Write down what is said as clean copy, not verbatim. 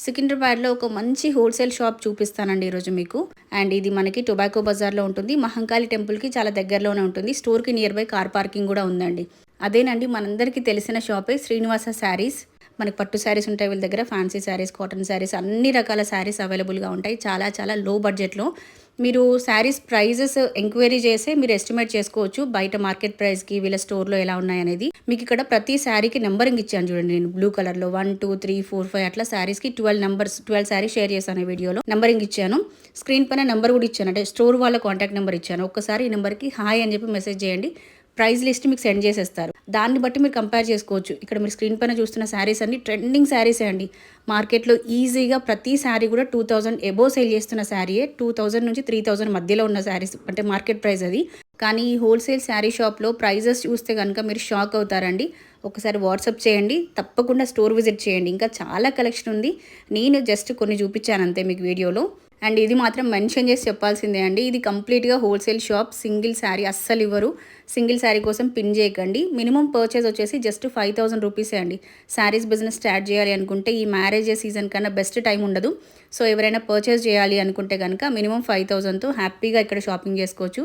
సికింద్రాబాద్లో ఒక మంచి హోల్సేల్ షాప్ చూపిస్తానండి ఈరోజు మీకు. అండ్ ఇది మనకి టొబాకో బజార్లో ఉంటుంది. మహంకాళి టెంపుల్కి చాలా దగ్గరలోనే ఉంటుంది. స్టోర్కి నియర్ బై కార్ పార్కింగ్ కూడా ఉందండి. అదేనండి మనందరికీ తెలిసిన షాపే శ్రీనివాస శారీస్. మనకి పట్టు శారీస్ ఉంటాయి వీళ్ళ దగ్గర, ఫ్యాన్సీ శారీస్, కాటన్ శారీస్, అన్ని రకాల శారీస్ అవైలబుల్గా ఉంటాయి. చాలా చాలా లో బడ్జెట్లో మీరు శారీస్ ప్రైజెస్ ఎంక్వైరీ చేసే మీరు ఎస్టిమేట్ చేసుకోవచ్చు బయట మార్కెట్ ప్రైస్కి వీళ్ళ స్టోర్లో ఎలా ఉన్నాయనేది. మీకు ఇక్కడ ప్రతి శారీకి నెంబరింగ్ ఇచ్చాను చూడండి, నేను బ్లూ కలర్లో 1 2 3 4 5 అట్లా శారీస్కి 12 శారీస్ షేర్ చేశాను ఈ వీడియోలో. నెంబరింగ్ ఇచ్చాను, స్క్రీన్ పైన నెంబర్ కూడా ఇచ్చాను, అంటే స్టోర్ వాళ్ళ కాంటాక్ట్ నెంబర్ ఇచ్చాను. ఒక్కసారి ఈ నెంబర్కి హాయ్ అని చెప్పి మెసేజ్ చేయండి, ప్రైస్ లిస్ట్ మీకు సెండ్ చేసేస్తారు. దాన్ని బట్టి మీరు కంపేర్ చేసుకోవచ్చు. ఇక్కడ మీరు స్క్రీన్ పైన చూస్తున్న శారీస్ అన్ని ట్రెండింగ్ శారీసే అండి. మార్కెట్లో ఈజీగా ప్రతి శారీ కూడా 2000 ఎబో సేల్ చేస్తున్న శారీయే. 2000 నుంచి 3000 మధ్యలో ఉన్న శారీస్ అంటే మార్కెట్ ప్రైస్ అది. కానీ ఈ హోల్సేల్ శారీ షాప్లో ప్రైజెస్ చూస్తే కనుక మీరు షాక్ అవుతారండి. ఒకసారి వాట్సాప్ చేయండి, తప్పకుండా స్టోర్ విజిట్ చేయండి. ఇంకా చాలా కలెక్షన్ ఉంది, నేను జస్ట్ కొన్ని చూపించాను అంతే మీకు వీడియోలో. అండ్ ఇది మాత్రం మెన్షన్ చేసి చెప్పాల్సిందే అండి, ఇది కంప్లీట్గా హోల్సేల్ షాప్. సింగిల్ శారీ అస్సలు ఇవ్వరు. సింగిల్ శారీ కోసం పిన్ చేయకండి. మినిమం పర్చేజ్ వచ్చేసి జస్ట్ 5000 రూపీసే అండి. శారీస్ బిజినెస్ స్టార్ట్ చేయాలి అనుకుంటే ఈ మ్యారేజ్ సీజన్ కన్నా బెస్ట్ టైం ఉండదు. సో ఎవరైనా పర్చేజ్ చేయాలి అనుకుంటే కనుక మినిమం 5000తో హ్యాపీగా ఇక్కడ షాపింగ్ చేసుకోవచ్చు.